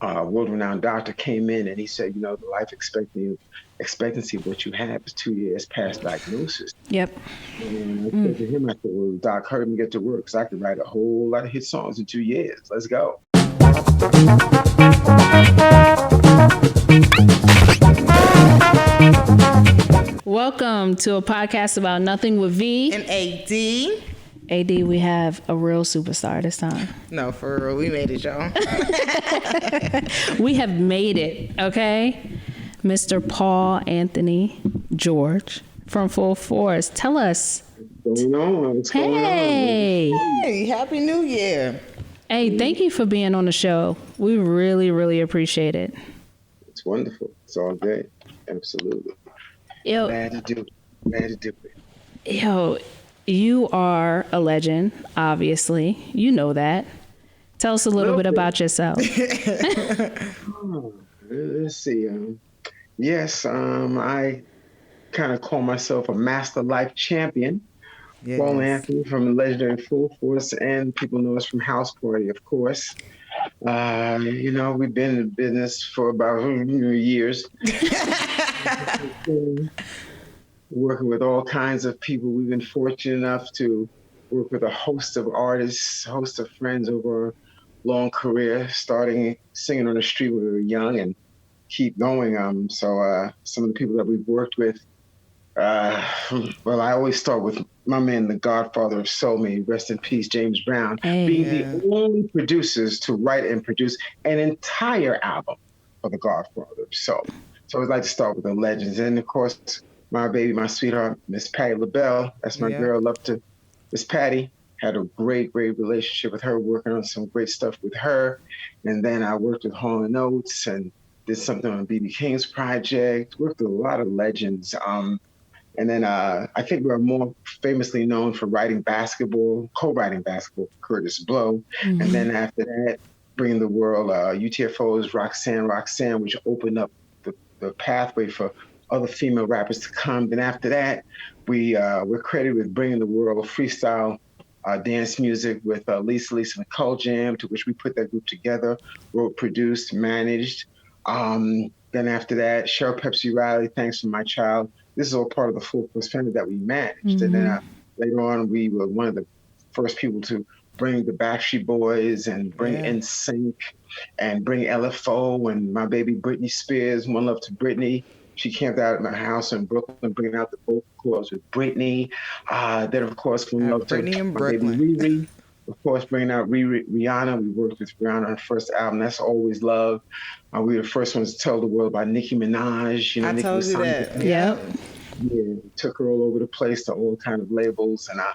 world-renowned doctor came in and he said, the life expectancy of what you have is 2 years past diagnosis. Yep. And I said to him, I said, well, Doc, hurry me get to work because I could write a whole lot of hit songs in 2 years. Let's go. Welcome to a podcast about nothing with V and AD. AD, we have a real superstar this time. No, for real. We made it, y'all. We have made it, okay? Mr. Paul Anthony George from Full Force. Tell us. What's going on? What's going on? Hey, Happy New Year. Hey, thank you for being on the show. We really, really appreciate it. It's wonderful. It's all day. Absolutely. Yo, Glad to do it. Yo, you are a legend, obviously. You know that. Tell us a little bit about yourself. Let's see. Yes, I kind of call myself a master life champion. Yes. Paul Anthony from the legendary Full Force, and people know us from House Party, of course. We've been in business for about years. Working with all kinds of people. We've been fortunate enough to work with a host of artists, host of friends over a long career, starting singing on the street when we were young and keep going. So some of the people that we've worked with, I always start with my man, the godfather of soul, may rest in peace, James Brown, being the only producers to write and produce an entire album for the godfather of soul. So I'd like to start with the legends. And of course, my baby, my sweetheart, Miss Patti LaBelle. That's my girl. Love to Miss Patti. Had a great relationship with her, working on some great stuff with her. And then I worked with Hall & Oates and did something on B.B. King's project, worked with a lot of legends. And then I think we're more famously known for co-writing basketball, Curtis Blow. Mm-hmm. And then after that, bringing the world UTFO's Roxanne, which opened up the pathway for other female rappers to come. Then after that, we're credited with bringing the world of freestyle dance music with Lisa and the Cult Jam, to which we put that group together, wrote, produced, managed. Then after that, Cheryl Pepsi Riley, Thanks for My Child. This is all part of the Full Force family that we managed. Mm-hmm. And then later on, we were one of the first people to bring the Backstreet Boys and bring NSYNC and bring LFO and my baby Britney Spears, One Love to Britney. She camped out at my house in Brooklyn, bringing out the vocal cords with Britney. Then, of course, One Love to Britney and my Brooklyn. baby Riri. Of course, bringing out Rihanna. We worked with Rihanna on her first album, That's Always Love. We were the first ones to tell the world about Nicki Minaj. I Nicki told you that. Yep. Yeah, took her all over the place to all kind of labels, and I,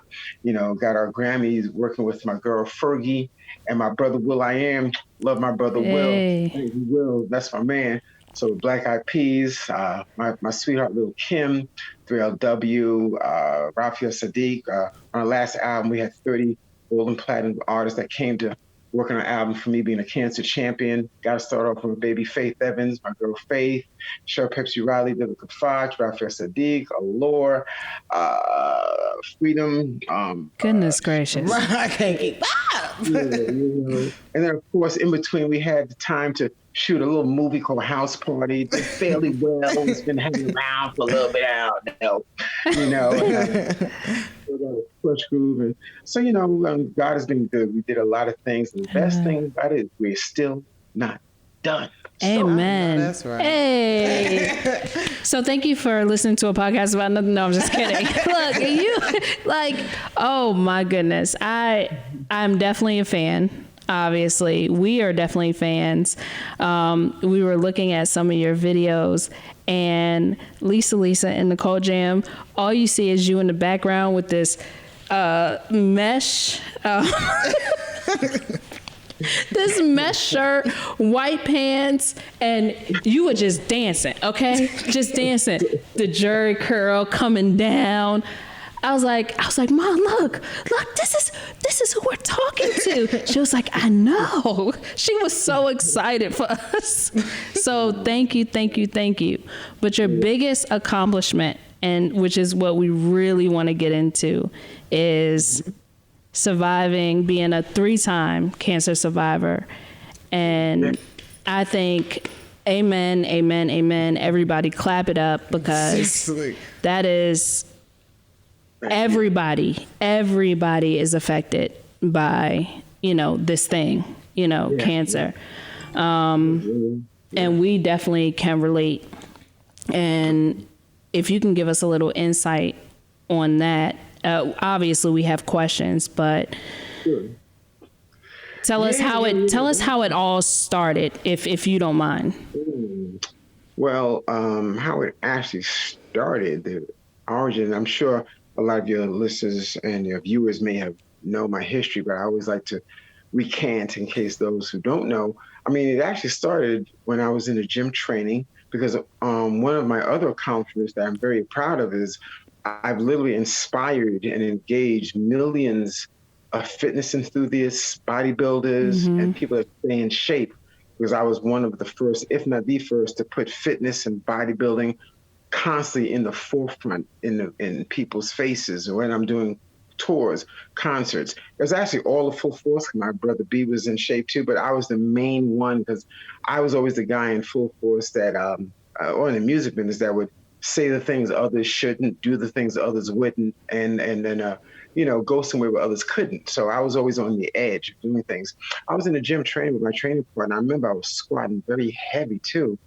got our Grammys working with my girl Fergie and my brother Will.I.Am. Love my brother Will. Will, that's my man. So Black Eyed Peas, my sweetheart Lil' Kim, 3LW, Raphael Sadiq. On our last album, we had 30 gold and platinum artists that came to work on an album for me, being a cancer champion. Got to start off with baby Faith Evans, my girl Faith, Cheryl Pepsi Riley, Vivica Fox, Raphael Sadiq, Allure, Freedom. Goodness gracious. I can't keep up. And then, of course, in between, we had the time to shoot a little movie called House Party. Did fairly well. It's been hanging around for a little bit out now. Push groove. And so, God has been good. We did a lot of things. And the best thing about it is we're still not done. Amen. That's right. Hey. So thank you for listening to a podcast about nothing. No, I'm just kidding. Look, oh my goodness. I'm definitely a fan. Obviously, we are definitely fans. We were looking at some of your videos, and Lisa and the Cult Jam, all you see is you in the background with this mesh, this mesh shirt, white pants, and you were just dancing, okay? Just dancing. The jerry curl coming down. I was like, Mom, look, this is who we're talking to. She was like, I know. She was so excited for us. So thank you. But your biggest accomplishment, and which is what we really want to get into, is surviving, being a 3-time cancer survivor. And I think amen, amen, amen. Everybody clap it up because that is everybody is affected by, this thing, cancer. And we definitely can relate. And if you can give us a little insight on that, obviously we have questions, but tell us how it all started, if you don't mind. Well, how it actually started, the origin, I'm sure a lot of your listeners and your viewers may have known my history, but I always like to recant in case those who don't know. I mean, it actually started when I was in the gym training, because one of my other accomplishments that I'm very proud of is I've literally inspired and engaged millions of fitness enthusiasts, bodybuilders, and people that stay in shape, because I was one of the first, if not the first, to put fitness and bodybuilding constantly in the forefront in people's faces when I'm doing tours, concerts. It was actually all the full force. My brother B was in shape too, but I was the main one because I was always the guy in full force that, or in the music business, that would say the things others shouldn't, do the things others wouldn't, and then go somewhere where others couldn't. So I was always on the edge of doing things. I was in the gym training with my training partner. I remember I was squatting very heavy too.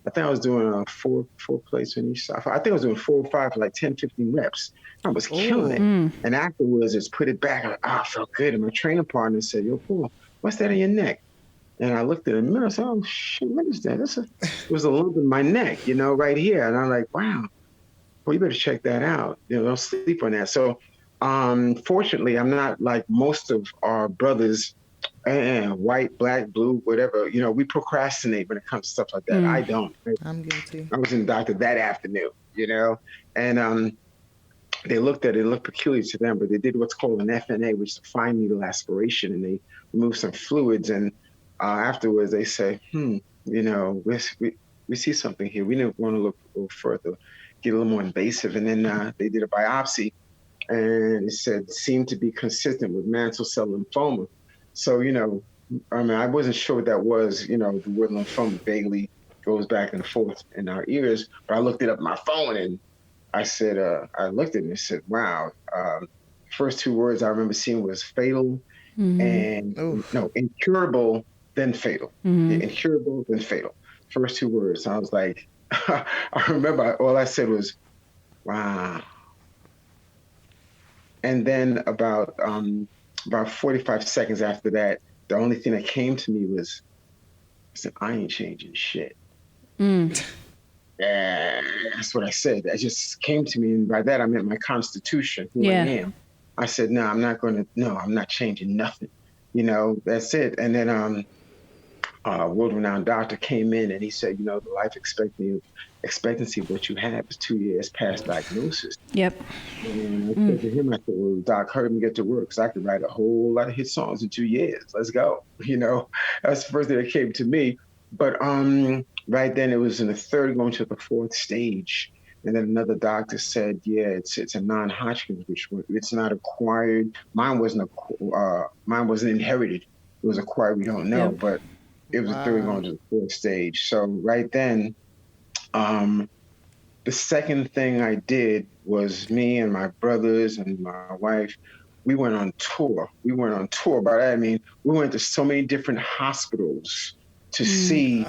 I think I was doing four plates on each side. I think I was doing 4 or 5 for like 10, 15 reps. I was killing it. And afterwards, just put it back. I felt good. And my training partner said, "Yo, Paul, what's that in your neck?" And I looked at the mirror and said, "Oh, shit, what is that?" It was a lump in my neck, right here. And I'm like, wow, well, you better check that out. Don't sleep on that. So fortunately, I'm not like most of our brothers, white, black, blue, whatever. We procrastinate when it comes to stuff like that. I don't. I'm guilty. I was in the doctor that afternoon, and they looked at it. It looked peculiar to them, but they did what's called an FNA, which is a fine needle aspiration, and they removed some fluids. And afterwards, they say, we see something here. We didn't want to look a little further, get a little more invasive. And then they did a biopsy, and it said seemed to be consistent with mantle cell lymphoma. So, I wasn't sure what that was. The word lymphoma vaguely goes back and forth in our ears, but I looked it up on my phone, and I said, I looked at it and said, wow. First 2 words I remember seeing was fatal and incurable, then fatal. Incurable, then fatal. First 2 words. I was like, I remember all I said was, wow. And then about 45 seconds after that, the only thing that came to me was, I said, I ain't changing shit. Yeah, that's what I said. That just came to me. And by that, I meant my constitution, who I am. I said, no, I'm not changing nothing. That's it. And then a world-renowned doctor came in and he said, the life expectancy of what you have is 2 years past diagnosis. Yep. And I said to him, I said, well, Doc, hurry me get to work because I could write a whole lot of hit songs in 2 years. Let's go. That's the first thing that came to me. But right then it was in the 3rd going to the 4th stage. And then another doctor said, yeah, it's a non-Hodgkin's, which it's not acquired. Mine wasn't inherited. It was acquired. We don't know, but it was the 3rd going to the 4th stage. So right then, the second thing I did was me and my brothers and my wife, we went on tour. By that I mean, we went to so many different hospitals to see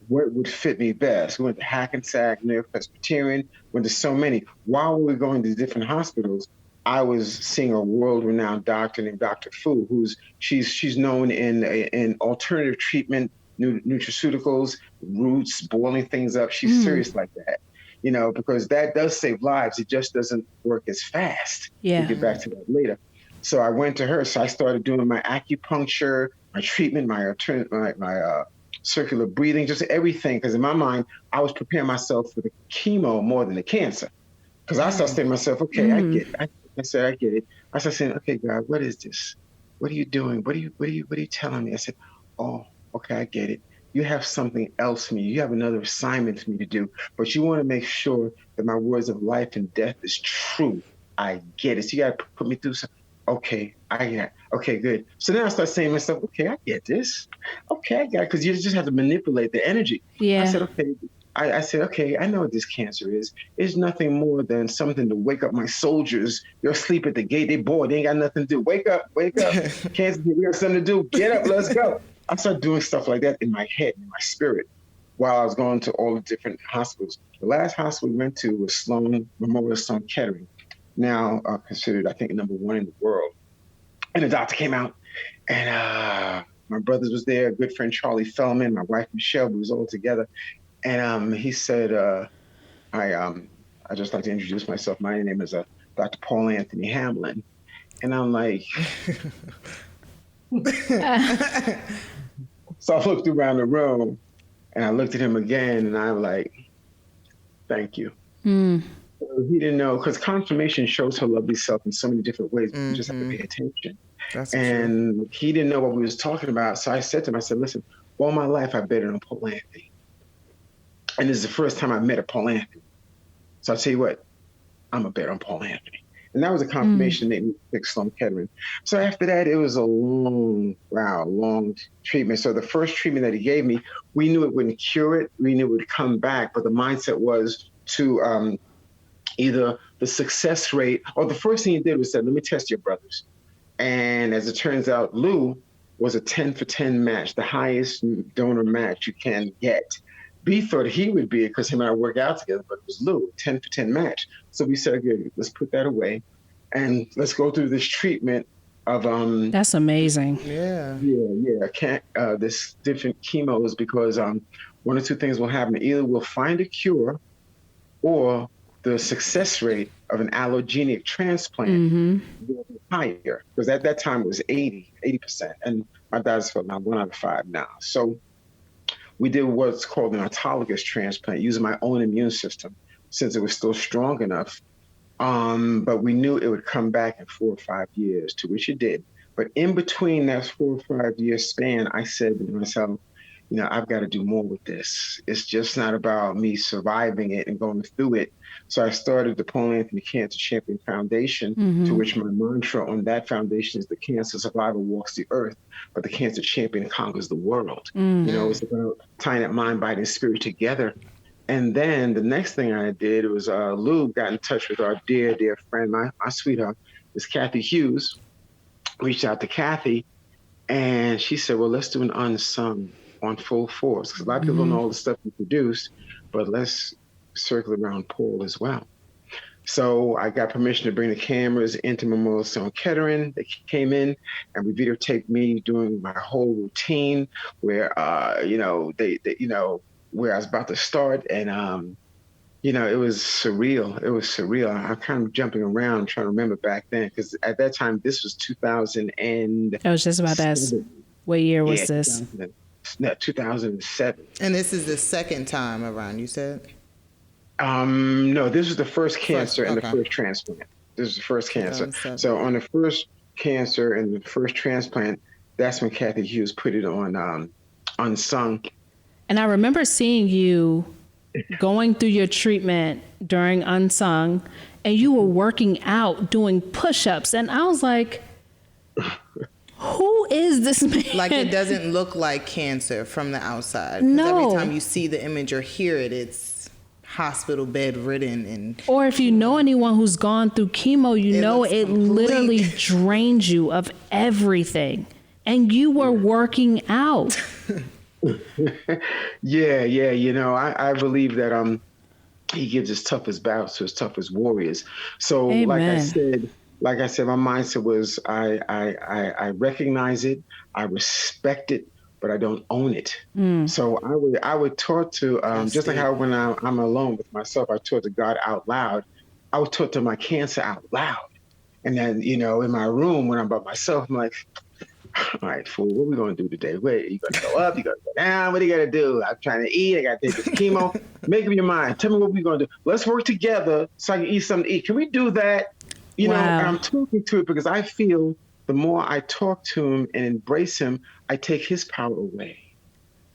what would fit me best. We went to Hackensack, New York Presbyterian, went to so many. While we were going to different hospitals, I was seeing a world-renowned doctor named Dr. Fu, she's known in alternative treatment, nutraceuticals, roots, boiling things up. She's serious like that, because that does save lives. It just doesn't work as fast. Yeah. We'll get back to that later. So I went to her. So I started doing my acupuncture, my treatment, my circular breathing, just everything. Because in my mind, I was preparing myself for the chemo more than the cancer. Because I started saying to myself, okay, I get it. I said, I get it. I started saying, okay, God, what is this? What are you doing? What are you telling me? I said, oh, okay, I get it. You have something else for me. You have another assignment for me to do, but you want to make sure that my words of life and death is true. I get it. So you got to put me through some. okay, okay, good. So then I start saying to myself, okay, I get this. Okay, I got it. Because you just have to manipulate the energy. I Yeah. said, okay. I said, okay, I know what this cancer is. It's nothing more than something to wake up my soldiers. They're asleep at the gate. They bored. They ain't got nothing to do. Wake up, wake up. Cancer, we got something to do. Get up, let's go. I started doing stuff like that in my head, in my spirit, while I was going to all the different hospitals. The last hospital we went to was Sloan Memorial Sloan Kettering, now considered, I think, #1 in the world. And the doctor came out, and my brothers was there, a good friend Charlie Fellman, my wife Michelle, we was all together. And he said, I just like to introduce myself. My name is Dr. Paul Anthony Hamlin. And I'm like, so I looked around the room and I looked at him again and I'm like, thank you. So he didn't know, because confirmation shows her lovely self in so many different ways. You just have to pay attention. That's and true. He didn't know what we was talking about. So I said to him, I said, listen, all my life I've betted on Paul Anthony. And this is the first time I met a Paul Anthony. So I'll tell you what, I'm a bet on Paul Anthony. And that was a confirmation that he picked Sloan Kettering. So after that, it was a long treatment. So the first treatment that he gave me, we knew it wouldn't cure it. We knew it would come back. But the mindset was to either the success rate, or the first thing he did was said, let me test your brothers. And as it turns out, Lou was a 10 for 10 match, the highest donor match you can get. B thought he would be it because him and I work out together, but it was Lou, 10 for 10 match. So we said, okay, let's put that away and let's go through this treatment of That's amazing. Yeah. this different chemos, because one or two things will happen. Either we'll find a cure, or the success rate of an allogenic transplant will be higher, because at that time it was 80%, and my dad's felt now 1 out of 5 now. So we did what's called an autologous transplant using my own immune system, since it was still strong enough. But we knew it would come back in 4 or 5 years, to which it did. But in between that 4 or 5 year span, I said to myself, I've got to do more with this. It's just not about me surviving it and going through it. So I started the Paul Anthony Cancer Champion Foundation, to which my mantra on that foundation is the cancer survivor walks the earth, but the cancer champion conquers the world. It's about tying that mind, body, and spirit together. And then the next thing I did was Lou got in touch with our dear, dear friend, my sweetheart, is Kathy Hughes. Reached out to Kathy, and she said, well, let's do an unsung on Full Force, because a lot of people don't know all the stuff we produced, but let's circle around Paul as well. So I got permission to bring the cameras into Memorial Sloan Kettering. They came in and we videotaped me doing my whole routine, where where I was about to start, and it was surreal. It was surreal. I'm kind of jumping around trying to remember back then, because at that time this was 2000 and I was just about to ask, what year was this? 2007. And this is the second time around, you said? No, this was the first cancer and the first transplant. This is the first cancer. So on the first cancer and the first transplant, that's when Kathy Hughes put it on Unsung. And I remember seeing you going through your treatment during Unsung, and you were working out, doing push-ups, and I was like, who is this man? Like, it doesn't look like cancer from the outside. 'Cause No. every time you see the image or hear it, it's hospital bed ridden. And or if you know anyone who's gone through chemo, it literally drains you of everything. And you were working out. Yeah. I believe that he gives his toughest battles to his toughest warriors. So Amen. like I said, my mindset was I recognize it, I respect it, but I don't own it. So I would talk to just like how when I'm alone with myself, I talk to God out loud. I would talk to my cancer out loud, and then in my room when I'm by myself, I'm like, all right, fool, what are we going to do today? Wait, you going to go up? You going to go down? What do you got to do? I'm trying to eat. I got to take this chemo. Make up your mind. Tell me what we're going to do. Let's work together so I can eat something to eat. Can we do that? And I'm talking to it because I feel the more I talk to him and embrace him, I take his power away.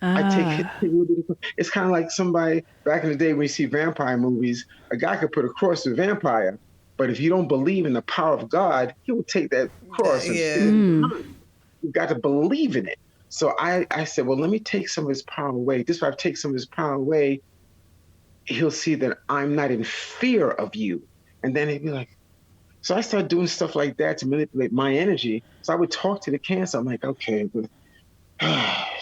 It's kind of like somebody back in the day when you see vampire movies, a guy could put a cross to a vampire, But if you don't believe in the power of God, he will take that cross. Yeah. You got to believe in it. So I said, well, let me take some of his power away. This way I take some of his power away, he'll see that I'm not in fear of you. And then he'd be like, so I started doing stuff like that to manipulate my energy. So I would talk to the cancer. I'm like, okay, but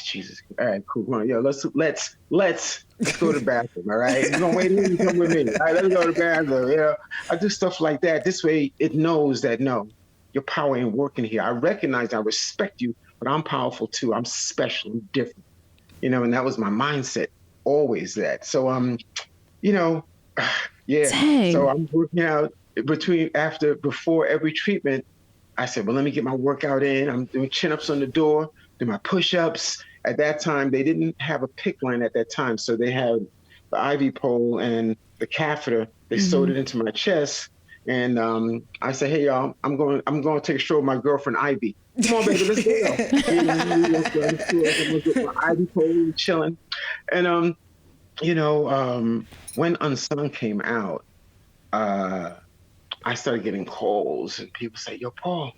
Jesus, all right, cool. Come on, yo, let's go to the bathroom. All right, you're gonna wait here and come with me. All right, let's go to the bathroom. You know, I do stuff like that. This way, it knows that no, your power ain't working here. I recognize, I respect you, but I'm powerful too. I'm special. I'm different. You know, and that was my mindset. Always that. So you know, yeah. Dang. So I'm working out before every treatment. I said, well, let me get my workout in. I'm doing chin-ups on the door, do my push-ups. At that time, they didn't have a PICC line at that time. So they had the IV pole and the catheter. They sewed it into my chest. And I said, hey, y'all, I'm going to take a stroll with my girlfriend, Ivy. Come on, baby, let's go. My IV pole, chilling. And, you know, when Unsung came out, I started getting calls and people say, yo, Paul,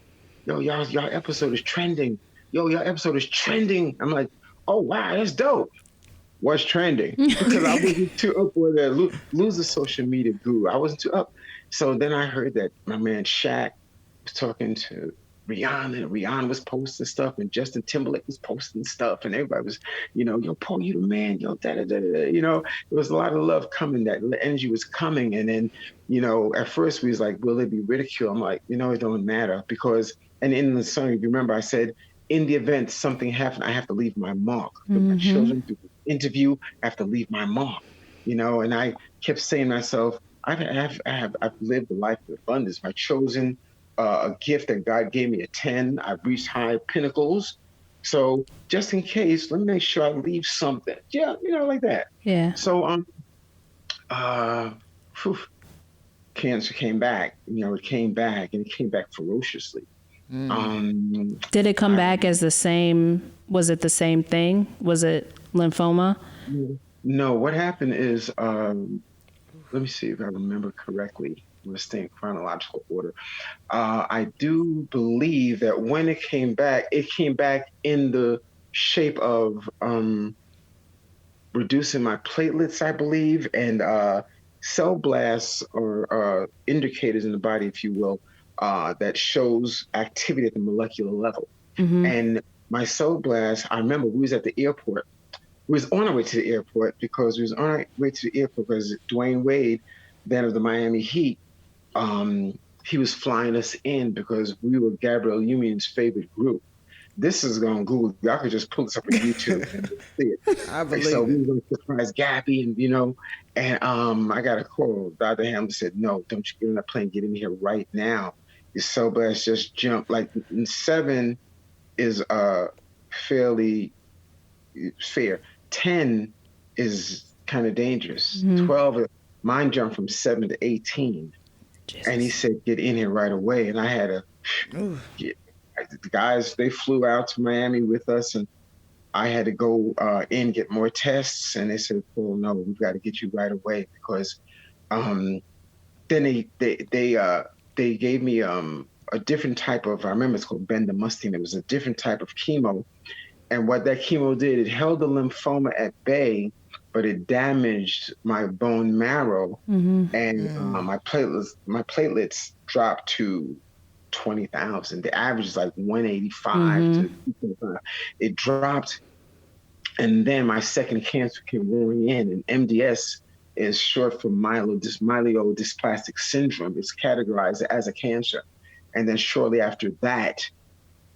yo, y'all episode is trending. Yo, your episode is trending. I'm like, oh, wow, that's dope. What's trending? Because I wasn't too up with that. Lose the social media guru. I wasn't too up. So then I heard that my man Shaq was talking to Rihanna, and Rihanna was posting stuff, and Justin Timberlake was posting stuff, and everybody was, you know, yo, Paul, you the man, yo, da-da-da-da. You know, there was a lot of love coming, that energy was coming. And then, you know, at first we was like, will it be ridicule? I'm like, you know, it don't matter, because, and in the song, if you remember, I said, in the event something happened, I have to leave my mark. With my children, through the interview, I have to leave my mark, you know. And I kept saying to myself, I've lived a life of abundance. I've chosen a gift that God gave me at 10. I've reached high pinnacles. So just in case, let me make sure I leave something. Yeah, you know, like that. Yeah. So cancer came back. You know, it came back, and it came back ferociously. Did it come back as the same? Was it the same thing? Was it lymphoma? No, what happened is, let me see if I remember correctly. Let's stay in chronological order. I do believe that when it came back in the shape of reducing my platelets, I believe, and cell blasts or indicators in the body, if you will, that shows activity at the molecular level. And my cell blast, I remember we was at the airport. We was on our way to the airport because Dwayne Wade, then of the Miami Heat, he was flying us in because we were Gabrielle Union's favorite group. This is on Google. Y'all could just pull this up on YouTube and see it. I believe so it. we were going to surprise Gabby, and you know, and I got a call. Dr. Hamlin said, "No, don't you get on that plane. Get in here right now. Your cell blast just jumped. Like 7 is fairly fair. 10 is kind of dangerous. 12, mine jumped from 7 to 18." Jesus. And he said, get in here right away. And I had the guys, they flew out to Miami with us, and I had to go in, get more tests. And they said, oh, no, we've got to get you right away, because then they gave me a different type of, I remember it's called bendamustine. It was a different type of chemo. And what that chemo did, it held the lymphoma at bay, but it damaged my bone marrow, and my platelets dropped to 20,000. The average is like 185 to 225. It dropped, and then my second cancer came roaring in, and MDS is short for myelodysplastic syndrome. It's categorized as a cancer, and then shortly after that,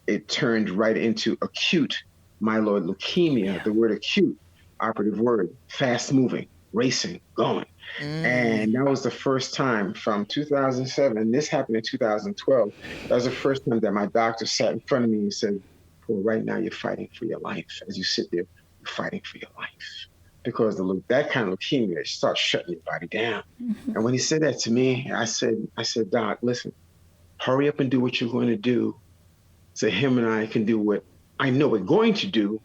it turned right into acute myeloid leukemia. Yeah. The word acute, operative word, fast moving, racing, going. And that was the first time from 2007, and this happened in 2012. That was the first time that my doctor sat in front of me and said, well, right now you're fighting for your life. As you sit there, you're fighting for your life. Because that kind of leukemia starts shutting your body down. And when he said that to me, I said, Doc, listen, hurry up and do what you're going to do so him and I can do what I know we're going to do,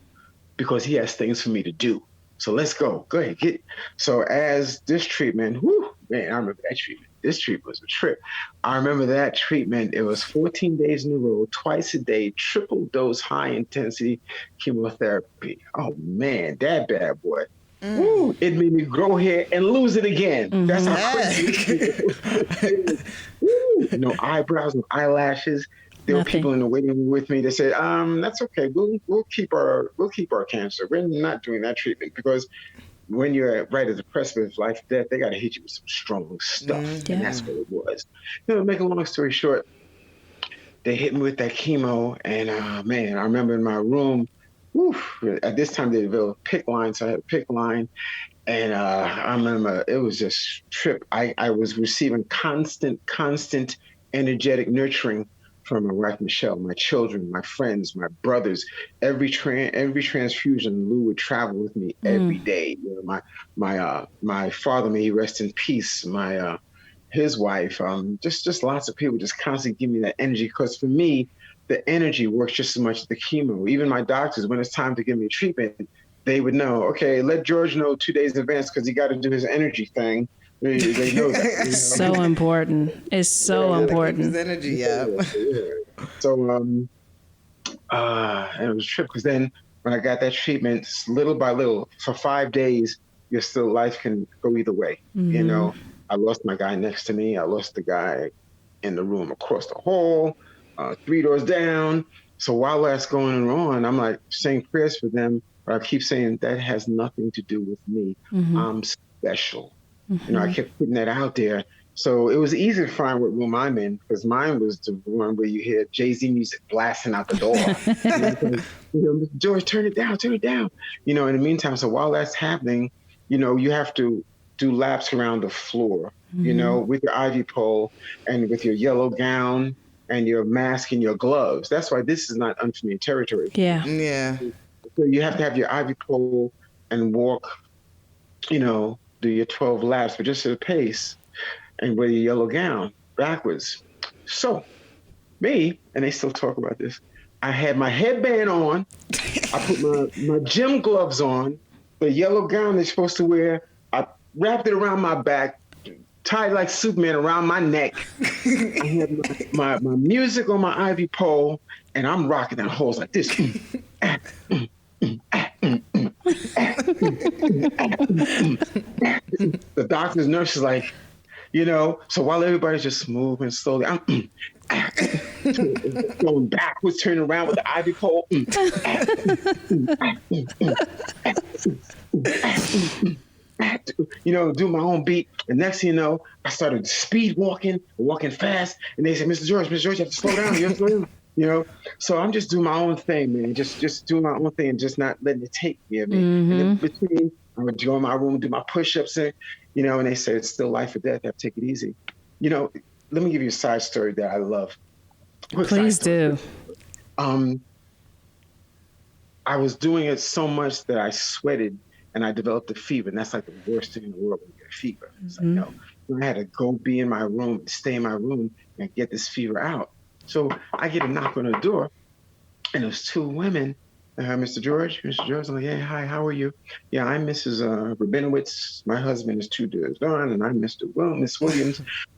because he has things for me to do. So let's go. Go ahead. So as this treatment, man, I remember that treatment. This treatment was a trip. I remember that treatment. It was 14 days in a row, twice a day, triple dose, high intensity chemotherapy. Oh man, that bad boy. Woo, it made me grow hair and lose it again. That's how crazy it was. Woo, no eyebrows, no eyelashes. There were people in the waiting room with me that said, that's okay. We'll keep our cancer. We're not doing that treatment because when you're right at the precipice of life and death, they got to hit you with some strong stuff. And that's what it was. Make a long story short, they hit me with that chemo. And man, I remember in my room, at this time they developed PICC line. So I had a PICC line. And I remember it was just trip. I was receiving constant energetic nurturing from my wife, Michelle, my children, my friends, my brothers. Every transfusion, Lou would travel with me every day. My father, may he rest in peace. His wife, just lots of people just constantly give me that energy. Because for me, the energy works just as much as the chemo. Even my doctors, when it's time to give me a treatment, they would know, okay, let George know 2 days in advance because he got to do his energy thing. They know that. So important. It's so important. His energy up. So, and it was a trip because then when I got that treatment, little by little, for 5 days, life can go either way. I lost my guy next to me. I lost the guy in the room across the hall, 3 doors down. So while that's going on, I'm like saying prayers for them, but I keep saying that has nothing to do with me. I'm special. I kept putting that out there. So it was easy to find what room I'm in because mine was the one where you hear Jay-Z music blasting out the door. George, turn it down. In the meantime, so while that's happening, you have to do laps around the floor, with your IV pole and with your yellow gown and your mask and your gloves. That's why this is not unfamiliar territory. Yeah. So you have to have your IV pole and walk, do your 12 laps, but just at a pace and wear your yellow gown backwards. So me, and they still talk about this, I had my headband on, I put my gym gloves on, the yellow gown they're supposed to wear, I wrapped it around my back, tied like Superman around my neck. I had my music on my IV pole, and I'm rocking down holes like this. The doctors, nurses, like, so while everybody's just moving slowly, I'm going backwards, turning around with the ivy pole. Do my own beat. And next thing you know, I started speed walking fast. And they said, Mr. George, you have to slow down. You have to slow down. So I'm just doing my own thing, man. Just doing my own thing and just not letting it take me. And in between, I would go in my room, do my push-ups, and they said it's still life or death. I have to take it easy. Let me give you a side story that I love. Please do. I was doing it so much that I sweated and I developed a fever. And that's like the worst thing in the world when you get a fever. It's like, no. I had to go be in my room, stay in my room and get this fever out. So I get a knock on the door, and there's 2 women. Mr. George. I'm like, hey, hi, how are you? Yeah, I'm Mrs. Rabinowitz. My husband is 2 doors down, and I'm Miss Williams.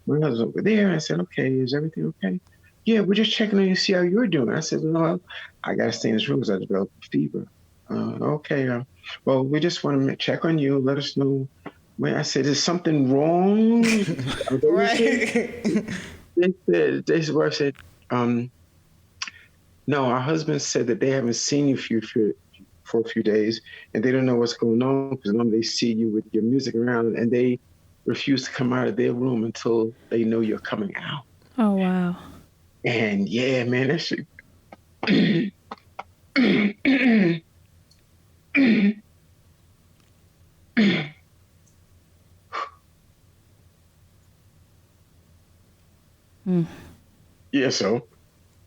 My husband's over there. I said, okay, is everything okay? Yeah, we're just checking on you to see how you're doing. I said, no, I got to stay in this room because I developed a fever. Okay, well, we just want to check on you. Let us know. I said, is something wrong? Right. They said, no, our husband said that they haven't seen you for a few days, and they don't know what's going on because normally they see you with your music around, and they refuse to come out of their room until they know you're coming out. Oh, wow. And yeah, man, that shit. Yeah, so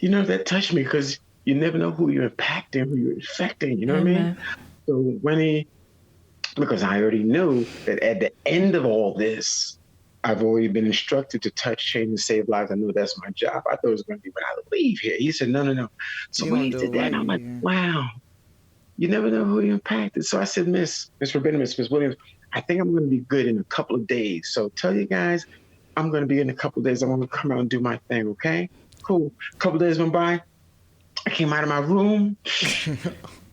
that touched me because you never know who you're impacting, who you're infecting. You know what I mean? So because I already knew that at the end of all this, I've already been instructed to touch, change, and save lives. I know that's my job. I thought it was going to be when I leave here. He said, no. So when he did that, I'm like, wow. you never know who you impacted. So I said, Miss Williams, I think I'm going to be good in a couple of days. So tell you guys, I'm going to be in a couple of days. I'm going to come out and do my thing. Okay, cool. A couple of days went by. I came out of my room.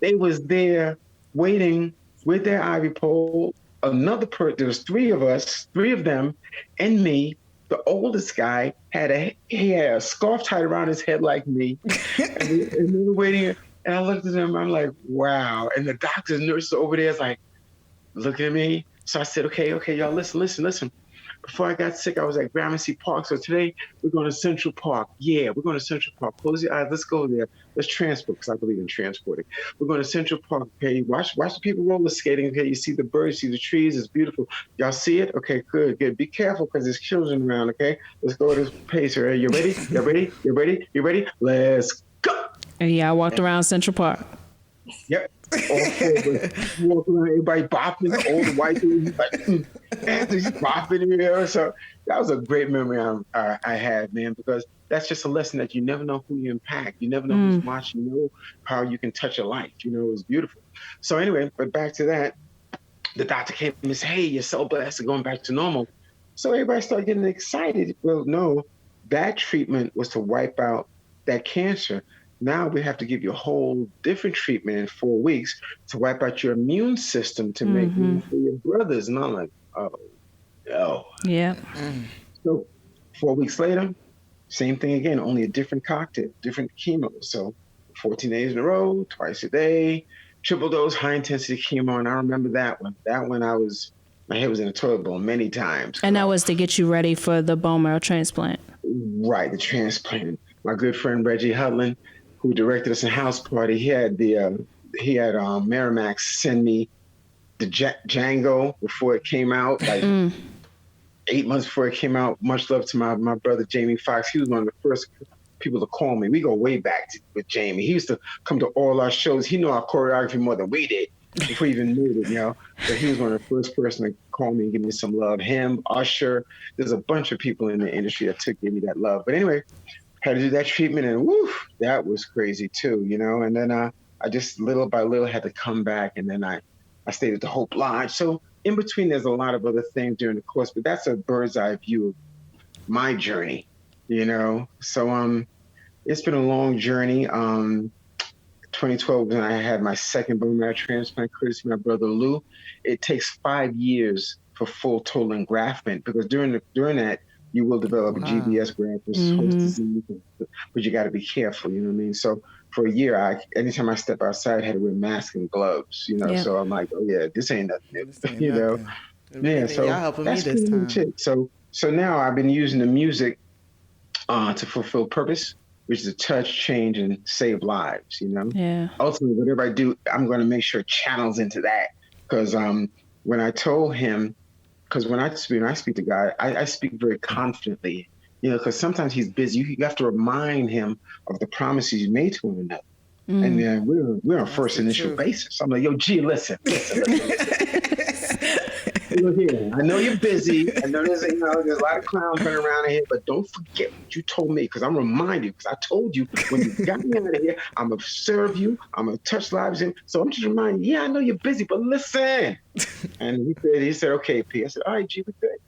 They was there waiting with their ivy pole. Another person, there was three of them, and me. The oldest guy had a scarf tied around his head like me, and we were waiting. And I looked at them. I'm like, wow. And the doctors, nurses over there is like looking at me. So I said, okay, y'all, listen. Before I got sick, I was at Gramercy Park. So today we're going to Central Park. Yeah, we're going to Central Park. Close your eyes. Let's go there. Let's transport, because I believe in transporting. We're going to Central Park. Okay, watch the people roller skating. Okay, you see the birds, see the trees. It's beautiful. Y'all see it? Okay, good. Be careful, because there's children around. Okay, let's go at this pace. All right, you ready? You ready? Let's go. And yeah, I walked around Central Park. Yep. Walking around, everybody bopping, all the white dudes like, Anthony's bopping here. So that was a great memory I had, man, because that's just a lesson that you never know who you impact. You never know who's watching, you know how you can touch a life. You know, it was beautiful. So anyway, but back to that, the doctor came and said, hey, your cell blasts are going back to normal. So everybody started getting excited. Well, no, that treatment was to wipe out that cancer. Now we have to give you a whole different treatment in 4 weeks to wipe out your immune system to make room for your brothers. And I'm like, oh, no. Yeah. So 4 weeks later, same thing again, only a different cocktail, different chemo. So 14 days in a row, twice a day, triple dose, high intensity chemo. And I remember that one. My head was in a toilet bowl many times. And that was to get you ready for the bone marrow transplant. Right, the transplant. My good friend Reggie Hudlin, who directed us in House Party, he had Miramax send me the Django before it came out, like 8 months before it came out. Much love to my brother Jamie Foxx. He was one of the first people to call me. We go way back with Jamie. He used to come to all our shows. He knew our choreography more than we did before we even knew it, you know. But he was one of the first person to call me and give me some love. Him, Usher. There's a bunch of people in the industry that gave me that love. But anyway, had to do that treatment, and woo, that was crazy too, you know. And then I just little by little had to come back, and then I stayed at the Hope Lodge. So in between, there's a lot of other things during the course, but that's a bird's eye view of my journey, you know. So it's been a long journey. 2012 when I had my second bone marrow transplant, courtesy of my brother Lou. It takes 5 years for full total engraftment, because during that, you will develop a GBS graft, which is host disease, but you got to be careful, you know what I mean? So for a year, anytime I step outside, I had to wear masks and gloves, you know? Yeah. So I'm like, oh yeah, this ain't nothing new, you know? Yeah, so that's pretty much it. So now I've been using the music to fulfill purpose, which is to touch, change, and save lives, you know? Yeah. Ultimately, whatever I do, I'm going to make sure it channels into that. Because when I told him, because when I speak to God, I speak very confidently, you know, because sometimes he's busy. You have to remind him of the promises you made to one another. And then we're on first initial basis. I'm like, yo, G, listen. Look here, I know you're busy. I know there's a lot of clowns running around here, but don't forget what you told me, because I'm reminded, because I told you when you got me out of here, I'm going to serve you, I'm going to touch lives. So I'm just reminding you, yeah, I know you're busy, but listen. And he said, okay, P. I said, all right, G, we good.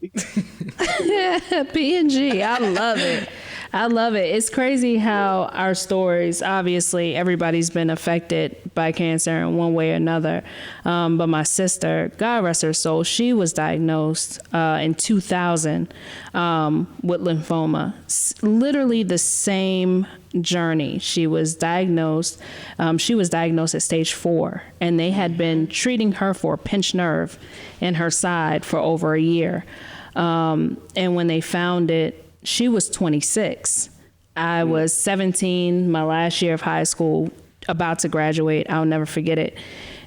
P and G, I love it. I love it. It's crazy how our stories, obviously everybody's been affected by cancer in one way or another. But my sister, God rest her soul, she was diagnosed in 2000 with lymphoma. Literally the same journey. She was diagnosed at stage 4, and they had been treating her for a pinched nerve in her side for over a year. And when they found it, she was 26. I was 17, my last year of high school, about to graduate. I'll never forget it.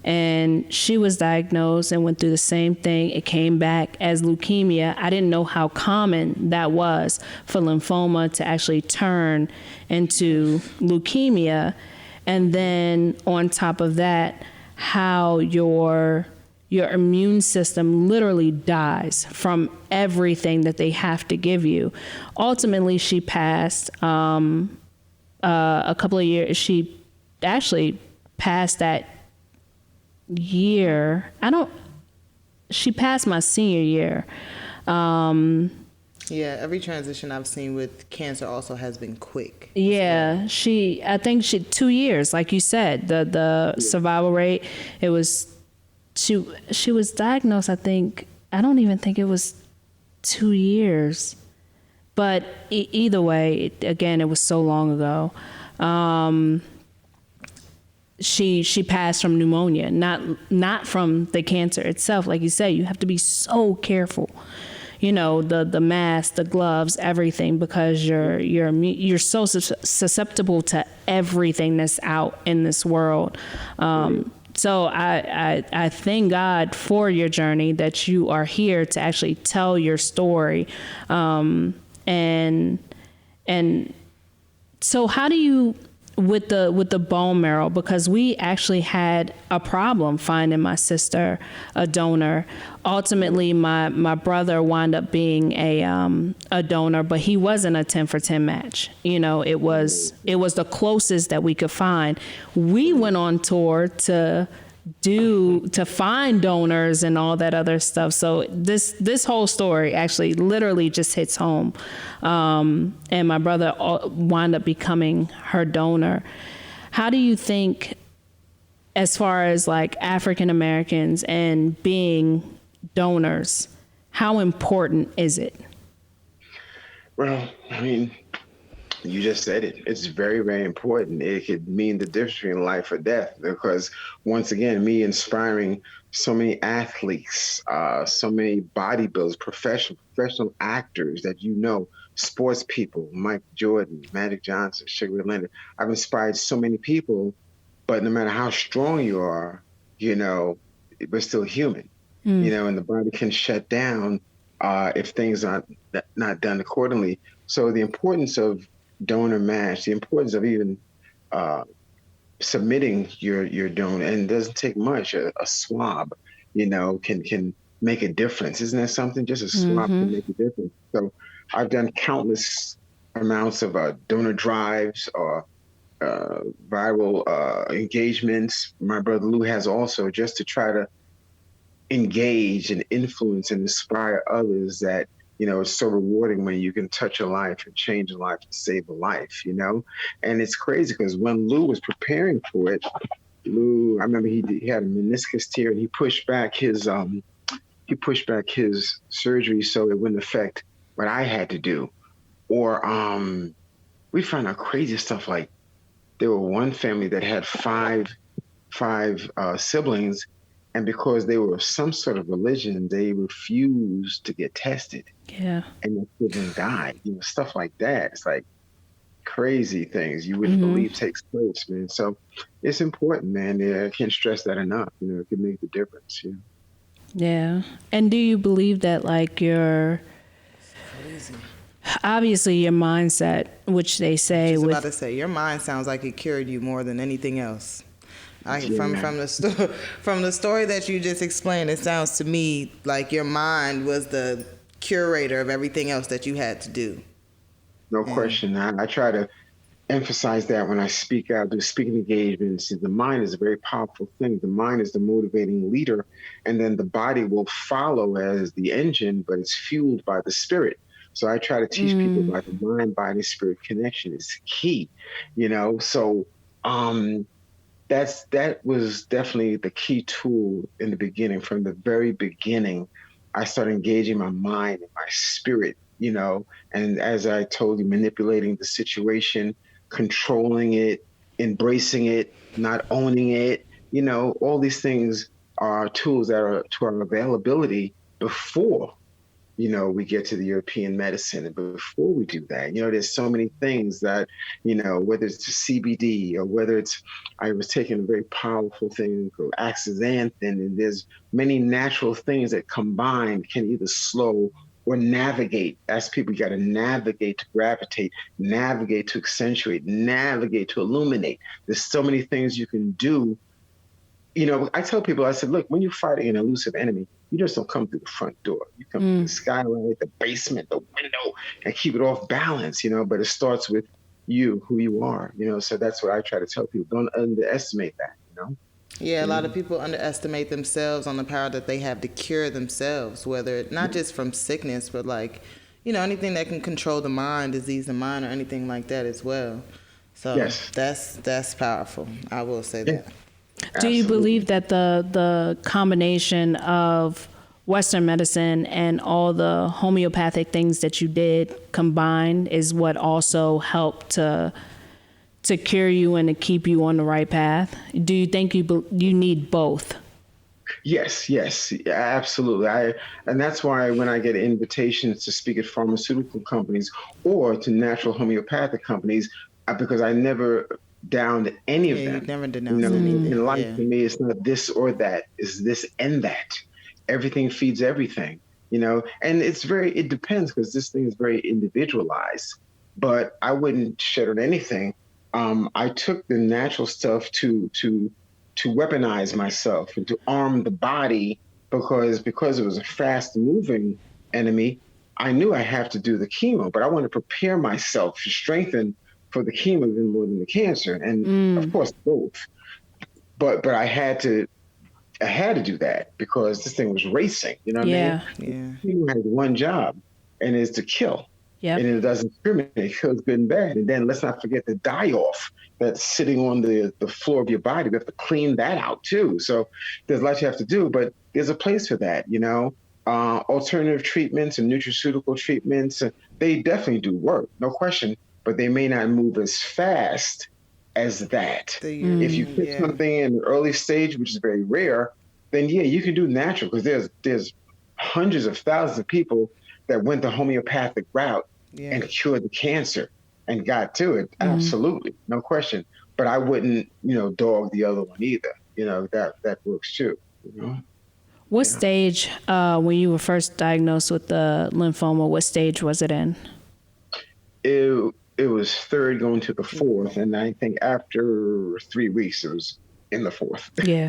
And she was diagnosed and went through the same thing. It came back as leukemia. I didn't know how common that was for lymphoma to actually turn into leukemia. And then on top of that, how your immune system literally dies from everything that they have to give you. Ultimately, she passed a couple of years. She actually passed that year. She passed my senior year. Yeah, every transition I've seen with cancer also has been quick. Yeah, I think 2 years, like you said, the survival rate, it was she was diagnosed, I don't even think it was 2 years. But either way, again, it was so long ago. She passed from pneumonia, not from the cancer itself. Like you said, you have to be so careful. You know, the mask, the gloves, everything, because you're so susceptible to everything that's out in this world. So I thank God for your journey, that you are here to actually tell your story. And so how do you, with the bone marrow, because we actually had a problem finding my sister a donor. Ultimately, my brother wound up being a donor, but he wasn't a 10 for 10 match. You know, it was the closest that we could find. We went on tour to find donors and all that other stuff. So this whole story actually literally just hits home. And my brother wound up becoming her donor. How do you think, as far as like African Americans and being donors, how important is it? Well, I mean, you just said it. It's very, very important. It could mean the difference between life or death, because once again, me inspiring so many athletes, so many bodybuilders, professional actors that sports people, Mike Jordan, Magic Johnson, Sugar Leonard. I've inspired so many people, but no matter how strong you are, we're still human, and the body can shut down if things are not done accordingly. So the importance of donor match, the importance of even submitting your donor, and it doesn't take much. A swab, can make a difference. Isn't that something? Just a swab can make a difference. So I've done countless amounts of donor drives or viral engagements. My brother Lou has also, just to try to engage and influence and inspire others that, it's so rewarding when you can touch a life and change a life and save a life, And it's crazy because when Lou was preparing for it, I remember he had a meniscus tear, and he pushed back his surgery so it wouldn't affect what I had to do. Or we found out crazy stuff, like there were one family that had five siblings, and because they were of some sort of religion, they refused to get tested. Yeah. And their children died. Stuff like that. It's like crazy things you wouldn't believe takes place, man. So it's important, man. Yeah, I can't stress that enough. It can make the difference. Yeah. And do you believe that, like, obviously your mindset, which they say, I was about to say, your mind sounds like it cured you more than anything else. From the story that you just explained, it sounds to me like your mind was the curator of everything else that you had to do. No question. I try to emphasize that when I speak out, do speaking engagements. The mind is a very powerful thing. The mind is the motivating leader, and then the body will follow as the engine, but it's fueled by the spirit. So I try to teach people about the mind, body, spirit connection is key, So that was definitely the key tool in the beginning. From the very beginning, I started engaging my mind and my spirit, and as I told you, manipulating the situation, controlling it, embracing it, not owning it, all these things are tools that are to our availability before, we get to the European medicine. And before we do that, there's so many things that, whether it's CBD or whether I was taking a very powerful thing called astaxanthin, and there's many natural things that combined can either slow or navigate. As people, you got to navigate to gravitate, navigate to accentuate, navigate to illuminate. There's so many things you can do. I tell people, I said, look, when you're fighting an elusive enemy, you just don't come through the front door. You come through the skylight, the basement, the window, and keep it off balance, but it starts with you, who you are, so that's what I try to tell people. Don't underestimate that, Yeah, a lot of people underestimate themselves on the power that they have to cure themselves, whether not just from sickness, but like, anything that can control the mind, disease the mind, or anything like that as well. So Yes. that's powerful. I will say that. Do you Absolutely. believe that the combination of Western medicine and all the homeopathic things that you did combined is what also helped to cure you and to keep you on the right path? Do you think you need both? Yes, absolutely. And that's why when I get invitations to speak at pharmaceutical companies or to natural homeopathic companies, because I never downed any of Yeah, them. you've never denounced anything. In life, Yeah. for me, it's not this or that. It's this and that. Everything feeds everything. And it depends because this thing is very individualized. But I wouldn't shed on anything. I took the natural stuff to weaponize myself and to arm the body because it was a fast moving enemy. I knew I have to do the chemo, but I want to prepare myself to strengthen for the chemo even more than the cancer, and of course both. But I had to do that because this thing was racing. You know what I mean? Yeah. Chemo has one job, and it's to kill. Yep. And it doesn't discriminate. It kills good and bad. And then let's not forget the die-off that's sitting on the floor of your body. We have to clean that out too. So there's a lot you have to do, but there's a place for that, Alternative treatments and nutraceutical treatments, they definitely do work, no question, but they may not move as fast as that. If you put something in the early stage, which is very rare, then you can do natural because there's hundreds of thousands of people that went the homeopathic route and cured the cancer and got to it. Absolutely. No question. But I wouldn't, dog the other one either. That works too. What stage, when you were first diagnosed with the lymphoma, what stage was it in? It was third going to the fourth. And I think after 3 weeks, it was in the fourth. Yeah.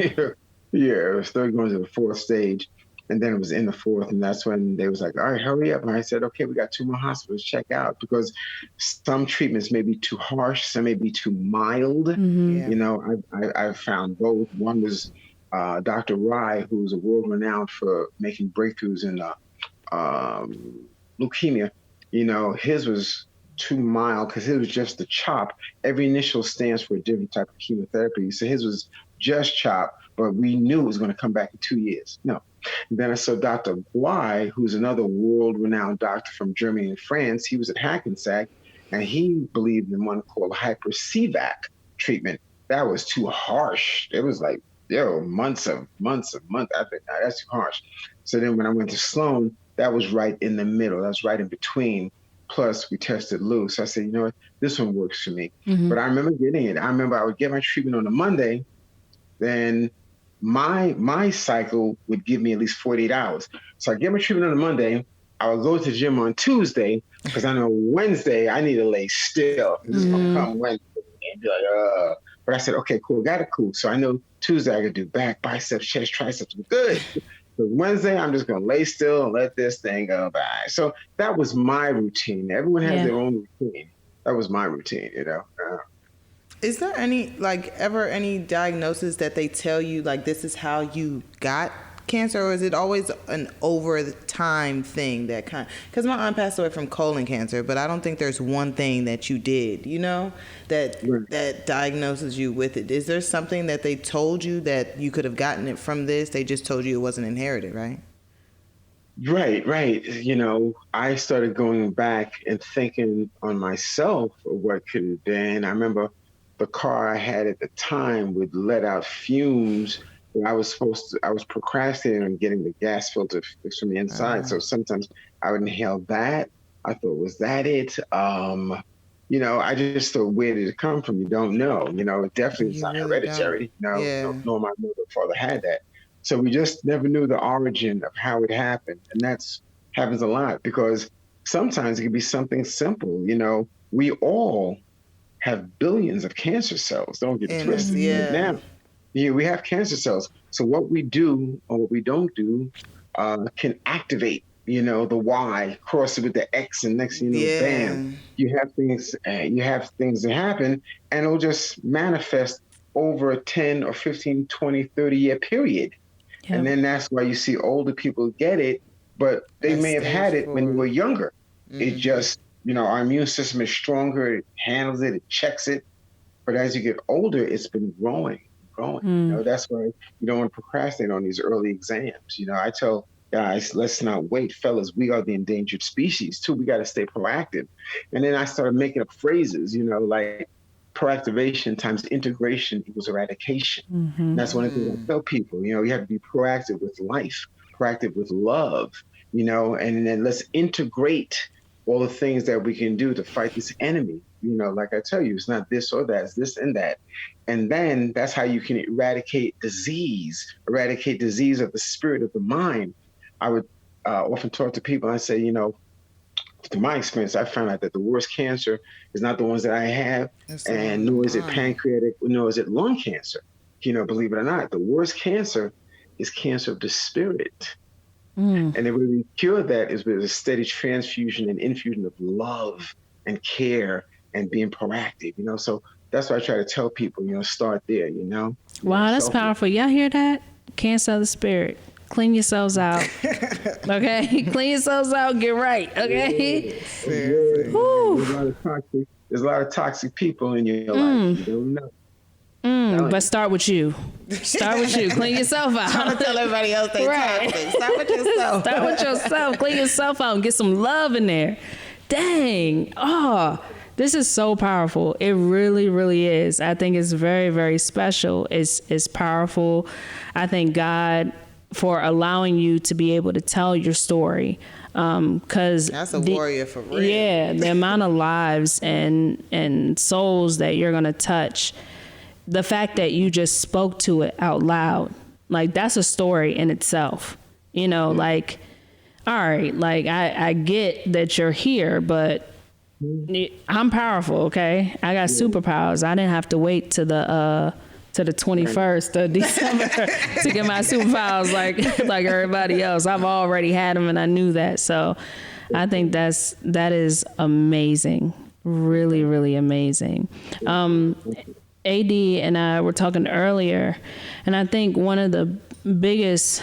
It was third going to the fourth stage. And then it was in the fourth, and that's when they was like, all right, hurry up. And I said, okay, we got 2 more hospitals, check out, because some treatments may be too harsh, some may be too mild. I've found both. One was Dr. Rai, who's a world-renowned for making breakthroughs in leukemia. His was too mild because his was just the CHOP. Every initial stands for a different type of chemotherapy. So his was just CHOP, but we knew it was going to come back in 2 years. No. And then I saw Dr. Guai, who's another world-renowned doctor from Germany and France. He was at Hackensack, and he believed in one called hyper-CVAC treatment. That was too harsh. It was like, months. I think, nah, that's too harsh. So then when I went to Sloan, that was right in the middle. That was right in between. Plus, we tested Lou. So I said, you know what? This one works for me. But I remember getting it. I remember I would get my treatment on a Monday, then my cycle would give me at least 48 hours. So I get my treatment on a Monday. I would go to the gym on Tuesday because I know Wednesday I need to lay still. It's going to come Wednesday and be like, But I said, okay, cool, got it, cool. So I know Tuesday I could do back, biceps, chest, triceps. Good. So Wednesday, I'm just going to lay still and let this thing go by. So that was my routine. Everyone has their own routine. That was my routine, Is there ever any diagnosis that they tell you, like, this is how you got cancer, or is it always an over the time thing because my aunt passed away from colon cancer, but I don't think there's one thing that you did, that diagnoses you with it. Is there something that they told you that you could have gotten it from this? They just told you it wasn't inherited, right? Right. I started going back and thinking on myself of what could have been. I remember the car I had at the time would let out fumes. I was procrastinating on getting the gas filter fixed from the inside. So sometimes I would inhale that. I thought, was that it? I just thought, where did it come from? You don't know. It definitely is not hereditary. Nor my mother or father had that. So we just never knew the origin of how it happened. And that's happens a lot because sometimes it can be something simple. We all have billions of cancer cells. Don't get twisted. Now, we have cancer cells. So what we do or what we don't do can activate, the Y, cross it with the X, and next thing you know, bam, you have things that happen, and it'll just manifest over a 10 or 15, 20, 30-year period. Yep. And then that's why you see older people get it, but they may have had it when they were younger. It just, our immune system is stronger, it handles it, it checks it. But as you get older, it's been growing. That's why you don't want to procrastinate on these early exams. I tell guys, let's not wait. Fellas, we are the endangered species too. We got to stay proactive. And then I started making up phrases, like proactivation times integration equals eradication. And that's one of the things I tell people. You have to be proactive with life, proactive with love, and then let's integrate all the things that we can do to fight this enemy. Like I tell you, it's not this or that, it's this and that. And then that's how you can eradicate disease of the spirit, of the mind. I would often talk to people and I say, to my experience, I found out that the worst cancer is not the ones that I have, and nor is it pancreatic, nor is it lung cancer. Believe it or not, the worst cancer is cancer of the spirit. And the way we cure that is with a steady transfusion and infusion of love and care and being proactive, so that's why I try to tell people, start there, Wow, that's powerful. Y'all hear that? Cancer of the spirit. Clean yourselves out. Okay? Clean yourselves out. Get right. Okay? There's a lot of toxic people in your life. You don't know. But start with you. Start with you. Clean yourself out. Trying to tell everybody else they toxic. Start with yourself. Start with yourself. Clean yourself out and get some love in there. Dang. Oh, this is so powerful. It really, really is. I think it's very, very special. It's powerful. I thank God for allowing you to be able to tell your story. Cause that's a warrior for real. Yeah. The amount of lives and souls that you're going to touch, the fact that you just spoke to it out loud, like that's a story in itself, like, all right, like I get that you're here, but I'm powerful. Okay. I got superpowers. I didn't have to wait to the 21st of December to get my superpowers like everybody else. I've already had them and I knew that. So I think that is amazing. Really, really amazing. AD and I were talking earlier, and I think one of the biggest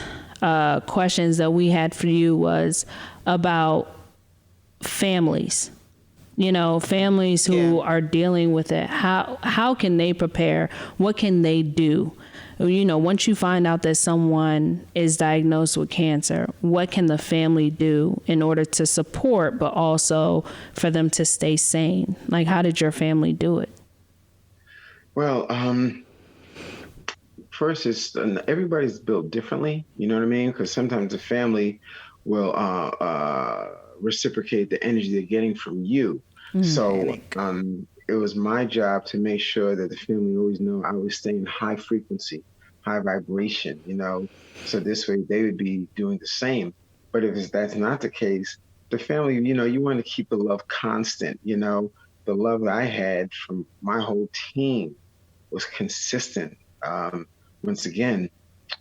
questions that we had for you was about families. Families who are dealing with it. How can they prepare? What can they do? Once you find out that someone is diagnosed with cancer, what can the family do in order to support, but also for them to stay sane? Like, how did your family do it? Well, first, everybody's built differently. You know what I mean? Because sometimes the family will reciprocate the energy they're getting from you. So it was my job to make sure that the family always know I was staying high frequency, high vibration, so this way they would be doing the same. But if that's not the case, the family, you want to keep the love constant. The love that I had from my whole team was consistent. Once again,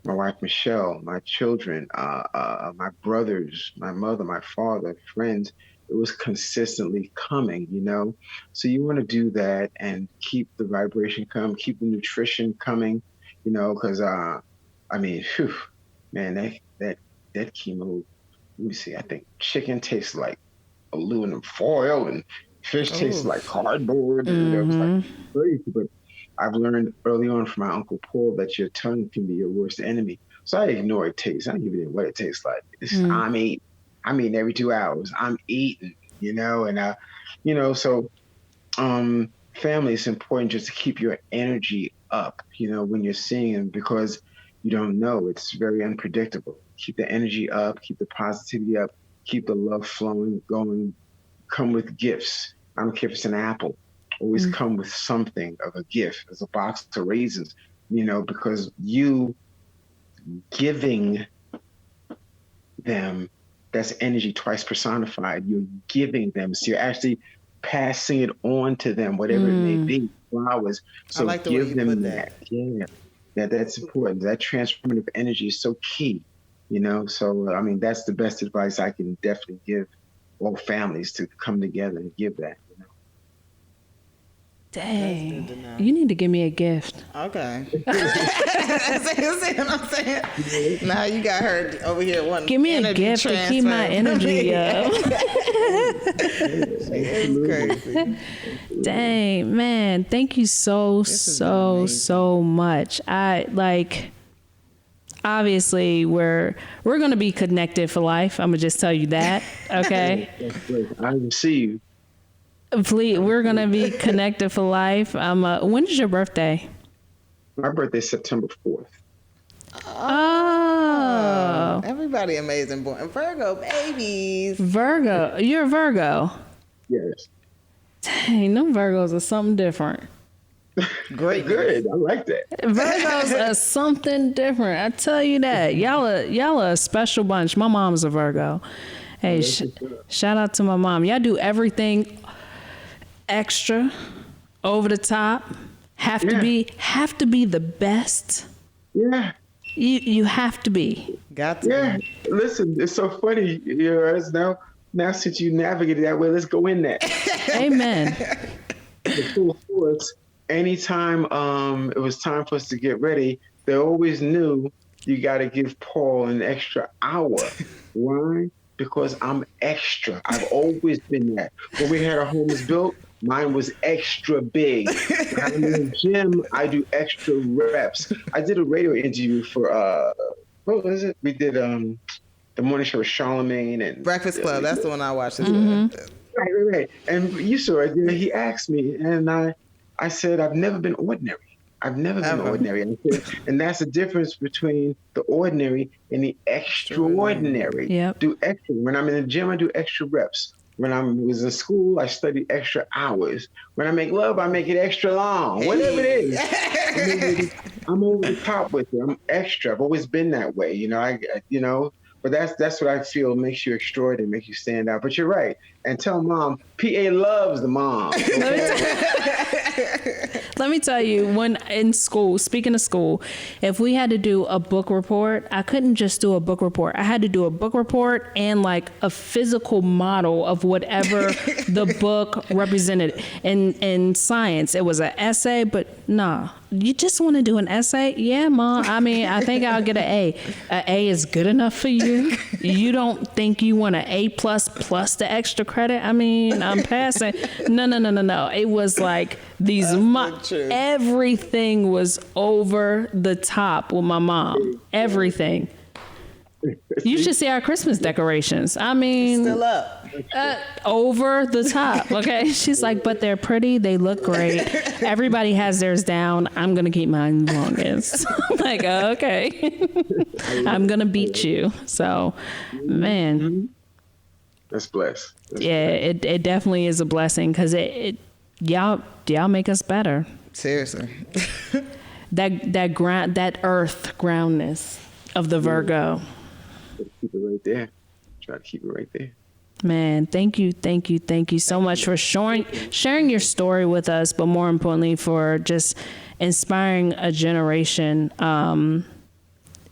my wife, Michelle, my children, my brothers, my mother, my father, friends, it was consistently coming, So you want to do that and keep the vibration coming, keep the nutrition coming, because, man, that chemo, let me see, I think chicken tastes like aluminum foil and fish tastes like cardboard. And it was like crazy, but I've learned early on from my Uncle Paul that your tongue can be your worst enemy. So I ignore taste. I don't give a damn what it tastes like. I'm eating every 2 hours. I'm eating, so family is important just to keep your energy up, when you're seeing them, because you don't know. It's very unpredictable. Keep the energy up, keep the positivity up, keep the love flowing, going, come with gifts. I don't care if it's an apple. Always come with something of a gift, as a box of raisins, because you giving them, that's energy twice personified. You're giving them, so you're actually passing it on to them, whatever it may be, flowers. So I like the give way you them put that. Yeah, that's important. That transformative energy is so key, So, that's the best advice I can definitely give all families, to come together and give that. Dang. That's good to know. You need to give me a gift. Okay. See what I'm saying? Now you got her over here wanting Give me a energy gift to keep my transfer. energy up. It's crazy. Dang, man. Thank you so much. I like, obviously we're going to be connected for life. I'm going to just tell you that. Okay. I receive. Please, we're going to be connected for life. When is your birthday? My birthday's September 4th. Oh. Everybody amazing born. Virgo babies. Virgo. You're a Virgo. Yes. Dang, them Virgos are something different. Great. Good. I like that. Virgos are something different. I tell you that. Y'all are a special bunch. My mom's a Virgo. Hey, shout out to my mom. Y'all do everything extra, over the top. Have to be the best. Yeah. You have to be. Got to. Yeah. Listen, it's so funny. Now since you navigated that way, let's go in that. Amen. The full force. Anytime it was time for us to get ready, they always knew you got to give Paul an extra hour. Why? Because I'm extra. I've always been that. When we had our homes built, mine was extra big. When I'm in the gym, I do extra reps. I did a radio interview for what was it? We did the morning show with Charlemagne and Breakfast Club. That's the one I watched. Right. And you saw it. He asked me, and I said, I've never been ordinary. I've never been ordinary. And that's the difference between the ordinary and the extraordinary. Yep. Do extra. When I'm in the gym, I do extra reps. When I was in school, I studied extra hours. When I make love, I make it extra long. Whatever it is. I'm over the top with it. I'm extra. I've always been that way. But that's what I feel makes you extraordinary, makes you stand out. But you're right. And tell mom, PA loves the mom. Let me tell you, when in school, speaking of school, if we had to do a book report, I couldn't just do a book report. I had to do a book report and like a physical model of whatever the book represented. In science, it was an essay, but nah. You just want to do an essay? Yeah, Mom. I mean, I think I'll get an A. An A is good enough for you? You don't think you want an A plus the extra credit? I mean, I'm passing. No. It was like these, everything was over the top with my mom. Everything. You should see our Christmas decorations. I mean, Still up. Over the top. Okay. She's like, but they're pretty. They look great. Everybody has theirs down. I'm going to keep mine longest. I'm like, okay. I'm going to beat you. So, man. That's blessed. It definitely is a blessing because y'all make us better. Seriously. that earth groundness of the Virgo. Keep it right there. Try to keep it right there. Man, thank you so much for sharing your story with us, but more importantly for just inspiring a generation. I'm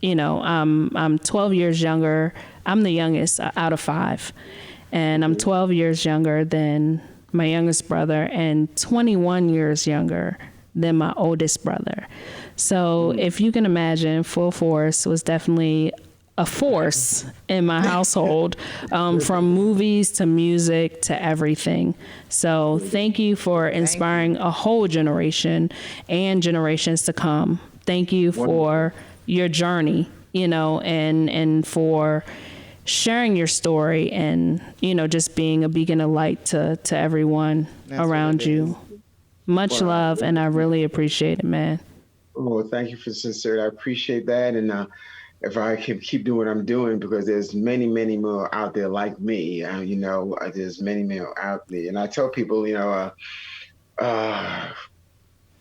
12 years younger. I'm the youngest out of 5, and I'm 12 years younger than my youngest brother and 21 years younger than my oldest brother. So if you can imagine, Full Force was definitely a force in my household, from movies to music to everything. So thank you for inspiring a whole generation and generations to come. Thank you for your journey, and for sharing your story and, just being a beacon of light to everyone around you. Much love, and I really appreciate it, man. Oh, thank you for the sincerity. I appreciate that. And if I can keep doing what I'm doing, because there's many, many more out there like me, there's many more out there. And I tell people,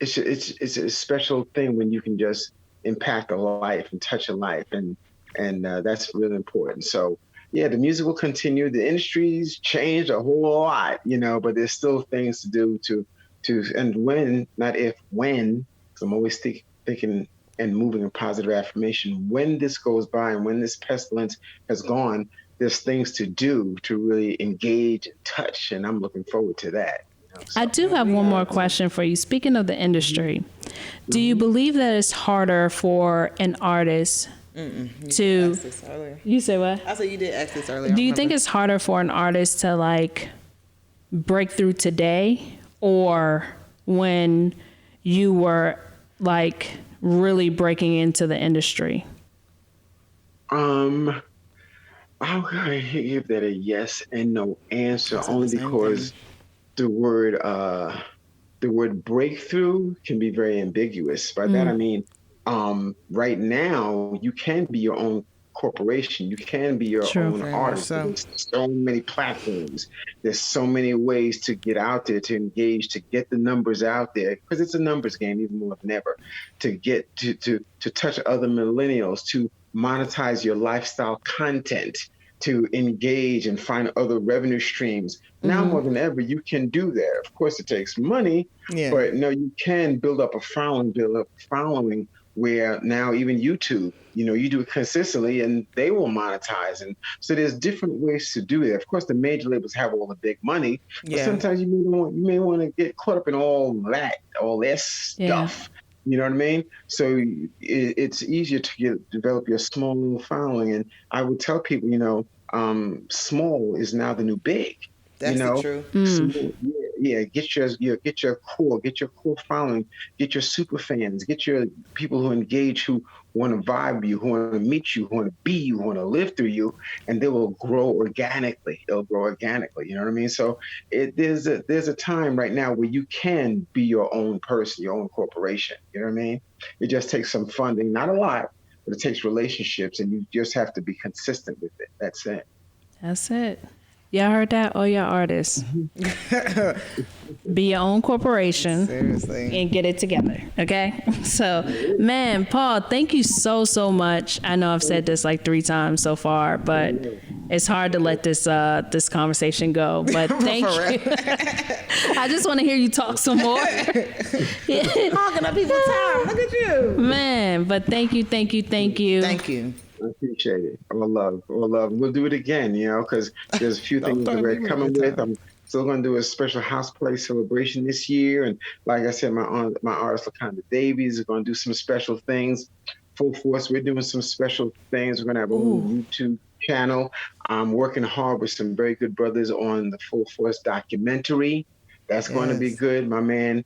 it's a special thing when you can just impact a life and touch a life. And that's really important. So, yeah, the music will continue. The industry's changed a whole lot, but there's still things to do and when, not if, when, because I'm always thinking and moving in positive affirmation. When this goes by and when this pestilence has gone, there's things to do to really engage and touch. And I'm looking forward to that. I do have one more question for you. Speaking of the industry, do you believe that it's harder for an artist to... asked this earlier. You say what? I said you did ask this earlier. Do you think it's harder for an artist to like break through today or when you were like really breaking into the industry? I'll give that a yes and no answer, only because the word breakthrough can be very ambiguous. By that I mean, right now you can be your own corporation. You can be your own artist. There's so many platforms. There's so many ways to get out there, to engage, to get the numbers out there, because it's a numbers game even more than ever. To get to touch other millennials, to monetize your lifestyle content, to engage and find other revenue streams. Now more than ever, you can do that. Of course, it takes money, but no, you can build up a following where now even YouTube, you do it consistently and they will monetize. And so there's different ways to do that. Of course, the major labels have all the big money, but sometimes you may want to get caught up in all that stuff. You know what I mean? So it's easier to develop your small little following. And I would tell people, small is now the new big. That's the truth. Small, get your core following, get your super fans, get your people who engage, who want to vibe you, who want to meet you, who want to be you, who want to live through you, and they will grow organically. They'll grow organically. You know what I mean? So there's a time right now where you can be your own person, your own corporation. You know what I mean? It just takes some funding, not a lot, but it takes relationships, and you just have to be consistent with it. That's it. That's it. Y'all heard that? All y'all artists. Be your own corporation. Seriously. And get it together, okay? So, man, Paul, thank you so much. I know I've said this like 3 times so far, but it's hard to let this conversation go. But thank you. I just want to hear you talk some more. Hogging up people's time. Look at you. Man, but thank you. Thank you. I appreciate it. All love. We'll do it again, because there's a few things that we're coming with. I'm still going to do a special house play celebration this year. And like I said, my artist, LaConda Davies, is going to do some special things. Full Force, we're doing some special things. We're going to have a whole YouTube channel. I'm working hard with some very good brothers on the Full Force documentary. That's going to be good. My man,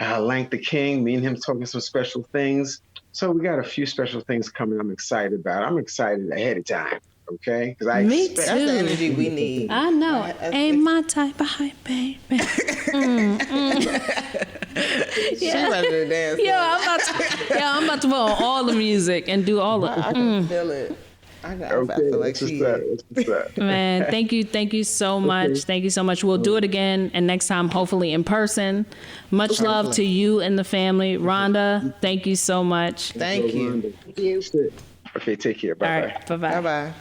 Lank the King, me and him talking some special things. So we got a few special things coming I'm excited about. I'm excited ahead of time, okay? Me too. That's the energy we need. I know. Ain't my type of hype, baby. She ready to dance. I'm about to put on all the music and do all of it. I can feel it. I feel like she is. Man, thank you so much. Thank you so much. We'll do it again, and next time, hopefully in person. Much love to you and the family. Rhonda, thank you so much. Thank you. Okay, take care. Bye-bye. All right, bye-bye. Bye-bye.